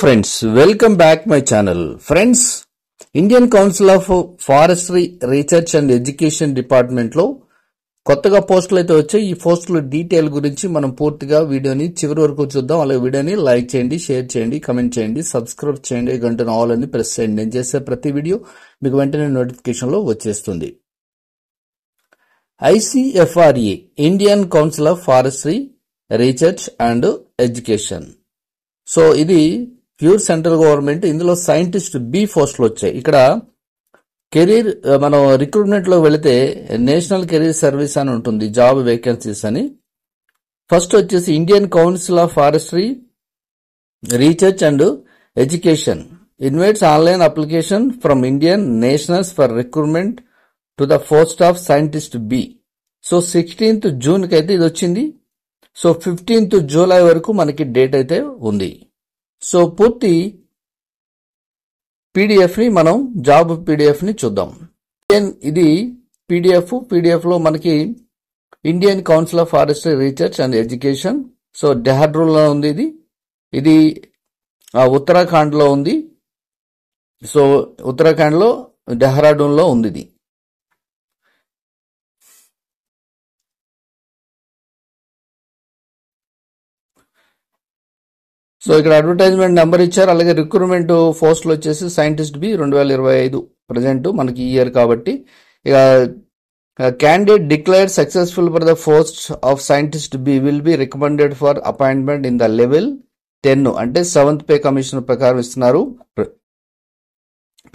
friends, welcome back my channel. Friends, Indian Council of Forestry Research and Education Department లో కొత్తగా పోస్టులు అయితే వచ్చాయి. ఈ పోస్టుల డీటెయిల్ గురించి మనం పూర్తిగా వీడియోని చివరి వరకు చూద్దాం. అలాగే వీడియోని లైక్ చేయండి, షేర్ చేయండి, కమెంట్ చేయండి, సబ్స్క్రైబ్ చేయండి, గంటను ఆల్ అని ప్రెస్ చేయండి. నేను చేసే ప్రతి వీడియో మీకు వెంటనే నోటిఫికేషన్ లో వచ్చేస్తుంది. ICFRA, Indian Council of Forestry Research and Education. So ఇది ప్యూర్ సెంట్రల్ గవర్నమెంట్. ఇందులో సైంటిస్ట్ బి పోస్టులు వచ్చాయి. ఇక్కడ కెరీర్ మనం రిక్రూట్మెంట్ లో వెళితే నేషనల్ కెరీర్ సర్వీస్ అని ఉంటుంది, జాబ్ వేకెన్సీస్ అని. ఫస్ట్ వచ్చేసి Indian council of forestry research and education invites online application from Indian nationals for recruitment to the post of scientist B. So 16th June కి అయితే ఇది వచ్చింది. సో 15th July వరకు మనకి డేట్ అయితే ఉంది. సో పూర్తి పీడిఎఫ్ ని మనం జాబ్ పీడిఎఫ్ ని చూద్దాం. ఇది పీడిఎఫ్ లో మనకి Indian council of forestry research and education. So Dehradun లో ఉంది. ఇది ఉత్తరాఖండ్ లో ఉంది. సో ఉత్తరాఖండ్ లో డెహ్రాడూన్ లో ఉంది ఇది. సో ఇక్కడ అడ్వర్టైజ్మెంట్ నెంబర్ ఇచ్చారు. అలాగే రిక్రూట్మెంట్ పోస్టులు వచ్చేసి సైంటిస్ట్ బి 2025 ప్రజెంట్ మనకి ఈ ఇయర్ కాబట్టి. ఇక candidate declared successful for the post of scientist B will be recommended for appointment in the level 10 అంటే 7th పే కమిషన్ ప్రకారం ఇస్తున్నారు.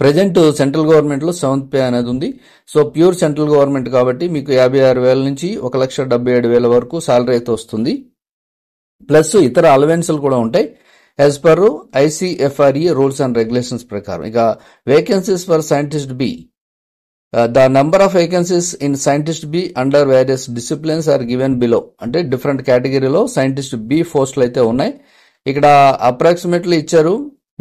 ప్రజెంట్ సెంట్రల్ గవర్నమెంట్ లో 7th పే అనేది ఉంది. సో ప్యూర్ సెంట్రల్ గవర్నమెంట్ కాబట్టి మీకు 56,000 నుంచి 1,77,000 వరకు సాలరీ అయితే వస్తుంది. ప్లస్ ఇతర అలవెన్సులు కూడా ఉంటాయి as per ICFRA rules and regulations ప్రకారం. ఇక vacancies for scientist B, the number of vacancies in scientist B under various disciplines are given below. అంటే డిఫరెంట్ కేటగిరీలో సైంటిస్ట్ బి పోస్టులు అయితే ఉన్నాయి. ఇక్కడ అప్రాక్సిమేట్లీ ఇచ్చారు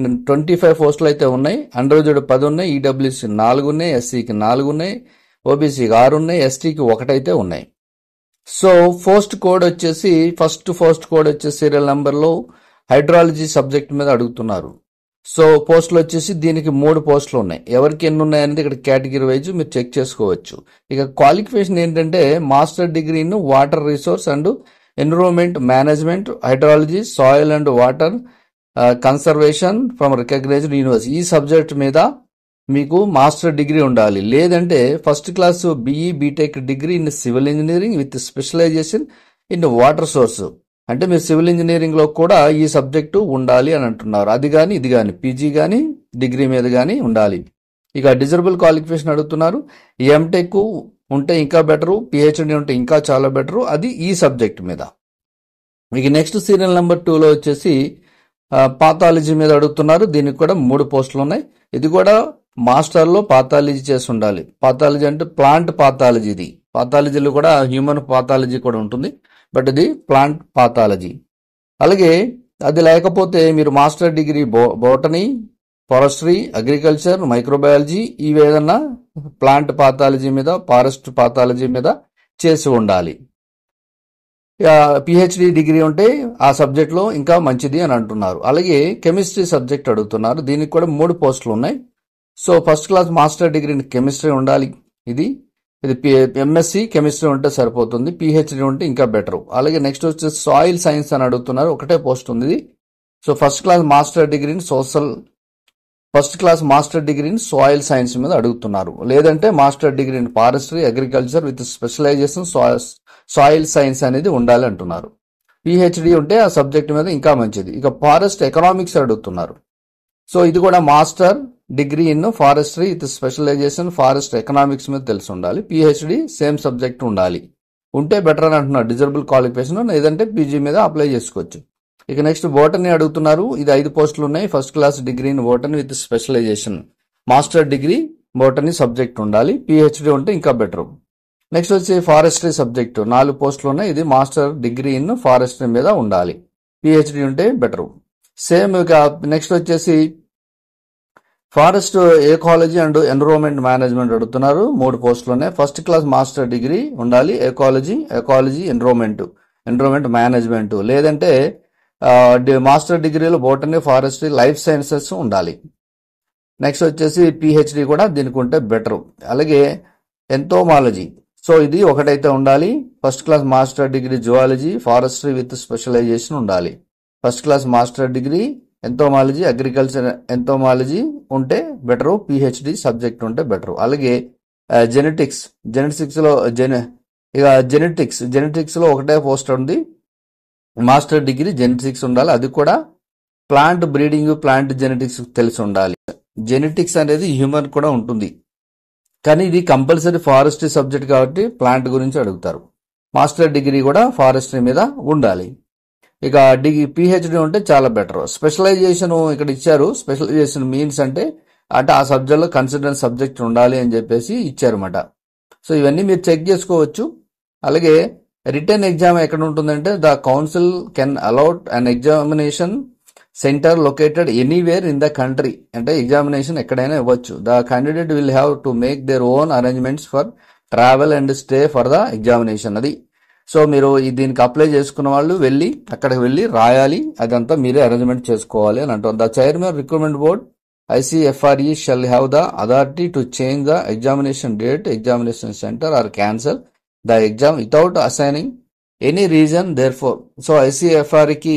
25 పోస్టులు అయితే ఉన్నాయి. అన్రిజర్వ్డ్ 10 ఉన్నాయి, EWC 4 ఉన్నాయి, SCకి 4 ఉన్నాయి, OBCకి 6 ఉన్నాయి, STకి 1 అయితే ఉన్నాయి. సో పోస్ట్ కోడ్ వచ్చేసి ఫస్ట్ పోస్ట్ కోడ్ వచ్చేసి సీరియల్ నంబర్ లో హైడ్రాలజీ సబ్జెక్ట్ మీద అడుగుతున్నారు. సో పోస్టులు వచ్చేసి దీనికి 3 పోస్టులు ఉన్నాయి. ఎవరికి ఎన్ని ఉన్నాయనేది ఇక్కడ కేటగిరీ వైజ్ మీరు చెక్ చేసుకోవచ్చు. ఇక క్వాలిఫికేషన్ ఏంటంటే master degree in water resource and environment management, hydrology, soil and water conservation from recognized university. ఈ సబ్జెక్ట్ మీద మీకు మాస్టర్ డిగ్రీ ఉండాలి. లేదంటే first class BE BTech degree in civil engineering with specialization in water source. అంటే మీరు civil engineering లో కూడా ఈ సబ్జెక్టు ఉండాలి అని అంటున్నారు. అది కానీ ఇది కానీ PG కానీ డిగ్రీ మీద కానీ ఉండాలి. ఇక డిజరబుల్ క్వాలిఫికేషన్ అడుగుతున్నారు. MTech ఉంటే ఇంకా బెటరు, PhD ఉంటే ఇంకా చాలా బెటరు, అది ఈ సబ్జెక్ట్ మీద. ఇక నెక్స్ట్ సీరియల్ నెంబర్ 2 లో వచ్చేసి పాథాలజీ మీద అడుగుతున్నారు. దీనికి కూడా 3 పోస్టులు ఉన్నాయి. ఇది కూడా మాస్టర్ లో పాథాలజీ చేసి ఉండాలి. పాథాలజీ అంటే ప్లాంట్ పాథాలజీ. ఇది పాథాలజీలో కూడా హ్యూమన్ పాథాలజీ కూడా ఉంటుంది, బట్ ఇది ప్లాంట్ పాథాలజీ. అలాగే అది లేకపోతే మీరు master degree botany, forestry, agriculture, microbiology ఇవి ఏదన్నా ప్లాంట్ పాథాలజీ మీద, ఫారెస్ట్ పాథాలజీ మీద చేసి ఉండాలి. PhD డిగ్రీ ఉంటే ఆ సబ్జెక్ట్ లో ఇంకా మంచిది అని అంటున్నారు. అలాగే కెమిస్ట్రీ సబ్జెక్ట్ అడుగుతున్నారు. దీనికి కూడా 3 పోస్టులు ఉన్నాయి. So first class master degree in chemistry ఉండాలి. ఇది MSc కెమిస్ట్రీ ఉంటే సరిపోతుంది. PhD ఉంటే ఇంకా బెటర్. అలాగే నెక్స్ట్ వచ్చేసి సాయిల్ సైన్స్ అని అడుగుతున్నారు. ఒకటే పోస్ట్ ఉంది. So first class master degree in soil science మీద అడుగుతున్నారు. లేదంటే master degree in forestry, agriculture with specialization soil science అనేది ఉండాలి అంటున్నారు. PhD ఉంటే ఆ సబ్జెక్ట్ మీద ఇంకా మంచిది. ఇక ఫారెస్ట్ ఎకనామిక్స్ అడుగుతున్నారు. సో ఇది కూడా master degree in forestry with specialization forest economics మీద తెలిసి ఉండాలి. PhD సేమ్ సబ్జెక్ట్ ఉండాలి. ఉంటే బెటర్ అని అంటున్నారు. Desirable qualification. లేదంటే PG మీద అప్లై చేసుకోవచ్చు. ఇక నెక్స్ట్ బోటనీ అడుగుతున్నారు. ఇది 5 పోస్టులు ఉన్నాయి. First class degree in botany with specialization, master degree botany subject ఉండాలి. PhD ఉంటే ఇంకా బెటర్. నెక్స్ట్ వచ్చి ఫారెస్ట్రీ సబ్జెక్ట్ 4 పోస్టులు ఉన్నాయి. ఇది మాస్టర్ డిగ్రీ ఇన్ ఫారెస్ట్రీ మీద ఉండాలి. PhD ఉంటే బెటర్. సేమ్. ఇక నెక్స్ట్ వచ్చేసి forest ecology and environment management అడుగుతున్నారు. 3 పోస్టులు ఉన్నాయి. ఫస్ట్ క్లాస్ మాస్టర్ డిగ్రీ ఉండాలి. Ecology environment management. లేదంటే మాస్టర్ డిగ్రీలో బోటనీ, ఫారెస్ట్రీ, లైఫ్ సైన్సెస్ ఉండాలి. నెక్స్ట్ వచ్చేసి పిహెచ్డి కూడా దీనికి ఉంటే బెటర్. అలాగే ఎంతోమాలజీ, సో ఇది ఒకటైతే ఉండాలి. First class master degree zoology, forestry with specialisation ఉండాలి. First class master degree entomology, agriculture entomology ఉంటే బెటరు. పిహెచ్డి సబ్జెక్ట్ ఉంటే బెటరు. అలాగే జెనెటిక్స్ లో ఒకటే పోస్ట్ ఉంది. మాస్టర్ డిగ్రీ జెనెటిక్స్ ఉండాలి. అది కూడా ప్లాంట్ బ్రీడింగ్, ప్లాంట్ జెనెటిక్స్ తెలిసి ఉండాలి. జెనెటిక్స్ అనేది హ్యూమన్ కూడా ఉంటుంది, కానీ ఇది కంపల్సరీ ఫారెస్ట్రీ సబ్జెక్ట్ కాబట్టి ప్లాంట్ గురించి అడుగుతారు. మాస్టర్ డిగ్రీ కూడా ఫారెస్ట్రీ మీద ఉండాలి. ఇక పిహెచ్డి ఉంటే చాలా బెటర్. స్పెషలైజేషన్ ఇక్కడ ఇచ్చారు. స్పెషలైజేషన్ మీన్స్ అంటే ఆ సబ్జెక్ట్ లో కన్సిడర్ సబ్జెక్ట్ ఉండాలి అని చెప్పేసి ఇచ్చారన్నమాట. సో ఇవన్నీ మీరు చెక్ చేసుకోవచ్చు. అలాగే రిటర్న్ ఎగ్జామ్ ఎక్కడ ఉంటుందంటే the council can allot an examination center located anywhere in the country. అంటే ఎగ్జామినేషన్ ఎక్కడైనా ఇవ్వచ్చు. The candidate will have to make their own arrangements for travel and stay for the examination. అది so మీరు దీనికి apply చేసుకున్న వాళ్ళు వెళ్ళి అక్కడికి వెళ్ళి రాయాలి. అదంతా మీరే అరేంజ్మెంట్ చేసుకోవాలి అని అంటారు. The chairman recruitment board ICFRE shall have the authority to change the examination date, examination center or cancel the exam without assigning any reason therefore. So ICFRE కి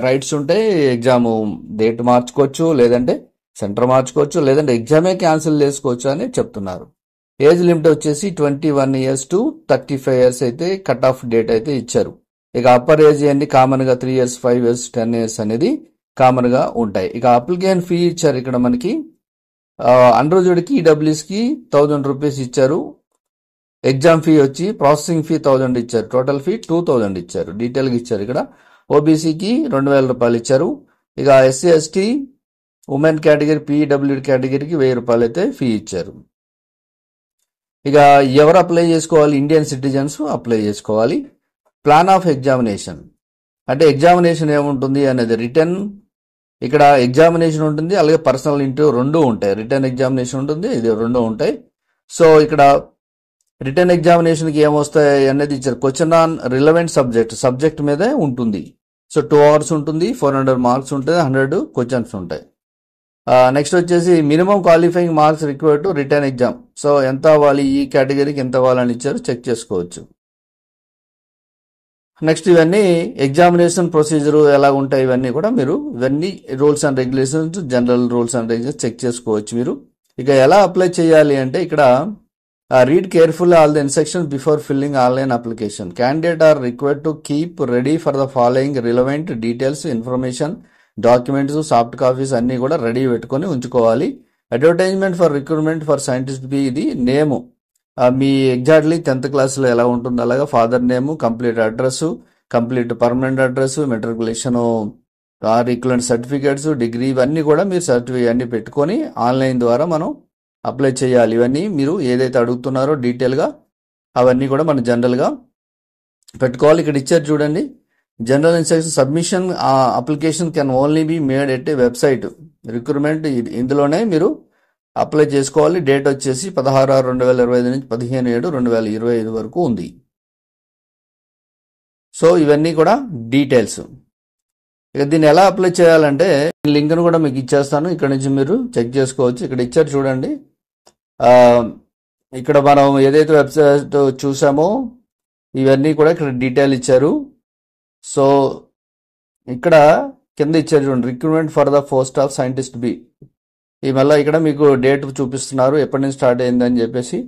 రైట్స్ ఉంటాయి. ఎగ్జామ్ డేట్ మార్చుకోవచ్చు, లేదంటే centre మార్చుకోవచ్చు, లేదంటే ఎగ్జామే cancel చేసుకోవచ్చు అని చెప్తున్నారు. Age limit వచ్చేసి 21 years to 35 years అయితే కట్ ఆఫ్ డేట్ అయితే ఇచ్చారు. ఇక అప్పర్ ఏజ్ అన్ని కామన్ గా 3 years, 5 years, 10 years అనేది కామన్ గా ఉంటాయి. ఇక అప్లికేషన్ ఫీ ఇచ్చారు ఇక్కడ మనకి. అన్రోజుడ్ కి ఈడబ్ల్యూఎస్ కి 1000 రూపీస్ ఇచ్చారు. ఎగ్జామ్ ఫీ వచ్చి ప్రాసెసింగ్ ఫీ 1000 ఇచ్చారు. టోటల్ ఫీ 2000 ఇచ్చారు. డీటెయిల్ గా ఇచ్చారు ఇక్కడ. ఓబీసీకి 2000 రూపాయలు ఇచ్చారు. ఇక SC ST women category, PWD కేటగిరీకి 1000 రూపాయలు అయితే ఫీ ఇచ్చారు. ఇక ఎవరు అప్లై చేసుకోవాలి? ఇండియన్ సిటిజన్స్ అప్లై చేసుకోవాలి. ప్లాన్ ఆఫ్ ఎగ్జామినేషన్ అంటే ఎగ్జామినేషన్ ఏముంటుంది అనేది రిటర్న్, ఇక్కడ ఎగ్జామినేషన్ ఉంటుంది, అలాగే పర్సనల్ ఇంటర్వ్యూ రెండు ఉంటాయి. రిటర్న్ ఎగ్జామినేషన్ ఉంటుంది, ఇది రెండు ఉంటాయి. సో ఇక్కడ రిటర్న్ ఎగ్జామినేషన్కి ఏమొస్తాయి అనేది ఇచ్చారు. క్వశ్చన్ ఆన్ రిలవెంట్ సబ్జెక్ట్ మీదే ఉంటుంది. సో 2 hours ఉంటుంది, 400 మార్క్స్ ఉంటుంది, 100 క్వశ్చన్స్ ఉంటాయి. నెక్స్ట్ వచ్చేసి minimum qualifying marks required to return exam. So ఎంత అవ్వాలి, ఈ కేటగిరీకి ఎంత అవ్వాలని ఇచ్చారు, చెక్ చేసుకోవచ్చు. నెక్స్ట్ ఇవన్నీ ఎగ్జామినేషన్ ప్రొసీజర్ ఎలా ఉంటాయి ఇవన్నీ కూడా మీరు ఇవన్నీ rules and regulations, general rules and regulations check చేసుకోవచ్చు మీరు. ఇక ఎలా అప్లై చేయాలి అంటే ఇక్కడ read carefully all the instructions before filling online application. Candidate are required to keep ready for the following relevant details, information, documents, soft copies అన్ని కూడా ready పెట్టుకొని ఉంచుకోవాలి. Advertisement for recruitment for scientist B, ఇది name మీ exactly 10th క్లాస్లో ఎలా ఉంటుంది అలాగా father name, complete address, complete permanent address, matriculation, equivalent certificates, degree, ఇవన్నీ కూడా మీరు సర్టిఫికేట్ అన్ని పెట్టుకొని ఆన్లైన్ ద్వారా మనం అప్లై చేయాలి. ఇవన్నీ మీరు ఏదైతే అడుగుతున్నారో డీటెయిల్గా అవన్నీ కూడా మనం జనరల్గా పెట్టుకోవాలి. ఇక్కడ ఇచ్చారు చూడండి, general instruction submission application can only be made at a website recruitment. ఇందులోనే మీరు అప్లై చేసుకోవాలి. డేట్ వచ్చేసి 16/6/2025 నుంచి 15/7/2025 వరకు ఉంది. సో ఇవన్నీ కూడా డీటెయిల్స్. ఇక దీన్ని ఎలా అప్లై చేయాలంటే లింక్ను కూడా మీకు ఇచ్చేస్తాను, ఇక్కడ నుంచి మీరు చెక్ చేసుకోవచ్చు. ఇక్కడ ఇచ్చారు చూడండి, ఇక్కడ మనం ఏదైతే వెబ్సైట్ చూసామో ఇవన్నీ కూడా ఇక్కడ డీటెయిల్ ఇచ్చారు. సో ఇక్కడ కింద ఇచ్చారు చూడండి, recruitment for the post of scientist B. ఈ మళ్ళీ ఇక్కడ మీకు డేట్ చూపిస్తున్నారు, ఎప్పటి నుంచి స్టార్ట్ అయిందని చెప్పేసి.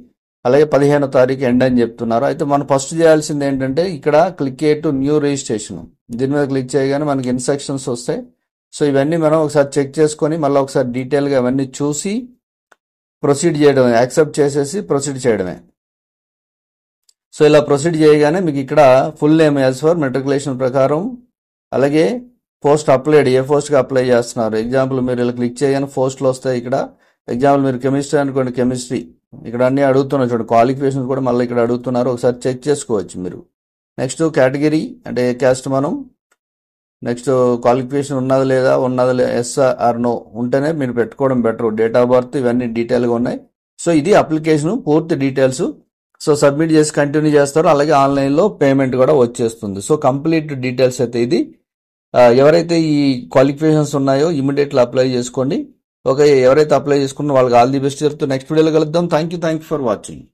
అలాగే 15వ తారీఖు ఎండ్ అని చెప్తున్నారు. అయితే మనం ఫస్ట్ చేయాల్సింది ఏంటంటే ఇక్కడ క్లిక్ టు న్యూ రిజిస్ట్రేషన్, దీని మీద క్లిక్ చేయగానే మనకి ఇన్స్ట్రక్షన్స్ వస్తాయి. సో ఇవన్నీ మనం ఒకసారి చెక్ చేసుకొని మళ్ళీ ఒకసారి డీటెయిల్గా ఇవన్నీ చూసి ప్రొసీడ్ చేయడమే, యాక్సెప్ట్ చేసేసి ప్రొసీడ్ చేయడమే. సో ఇలా ప్రొసీడ్ చేయగానే మీకు ఇక్కడ full name as for matriculation ప్రకారం, అలాగే పోస్ట్ అప్లైడ్, ఏ పోస్ట్కి అప్లై చేస్తున్నారు. ఎగ్జాంపుల్ మీరు ఇలా క్లిక్ చేయగానే పోస్టులు వస్తాయి. ఇక్కడ ఎగ్జాంపుల్ మీరు కెమిస్ట్రీ అనుకోండి, కెమిస్ట్రీ ఇక్కడ అన్ని అడుగుతున్నారు చూడండి, క్వాలిఫికేషన్స్ కూడా మళ్ళీ ఇక్కడ అడుగుతున్నారు, ఒకసారి చెక్ చేసుకోవచ్చు మీరు. నెక్స్ట్ కేటగిరీ అంటే ఏ క్యాస్ట్ మనం, నెక్స్ట్ క్వాలిఫికేషన్ ఉన్నది లేదా ఎస్ ఆర్ నో ఉంటేనే మీరు పెట్టుకోవడం బెటర్. డేట్ ఆఫ్ బర్త్ ఇవన్నీ డీటెయిల్గా ఉన్నాయి. సో ఇది అప్లికేషన్ పూర్తి డీటెయిల్స్. సో సబ్మిట్ చేసి కంటిన్యూ చేస్తారు, అలాగే ఆన్లైన్లో పేమెంట్ కూడా వచ్చేస్తుంది. సో కంప్లీట్ డీటెయిల్స్ అయితే ఇది. ఎవరైతే ఈ క్వాలిఫికేషన్స్ ఉన్నాయో ఇమీడియట్లీ అప్లై చేసుకోండి. ఓకే, ఎవరైతే అప్లై చేసుకున్నారో వాళ్ళకి ఆల్ ది బెస్ట్ చెప్తూ నెక్స్ట్ వీడియోలో కలుద్దాం. Thank you for watching.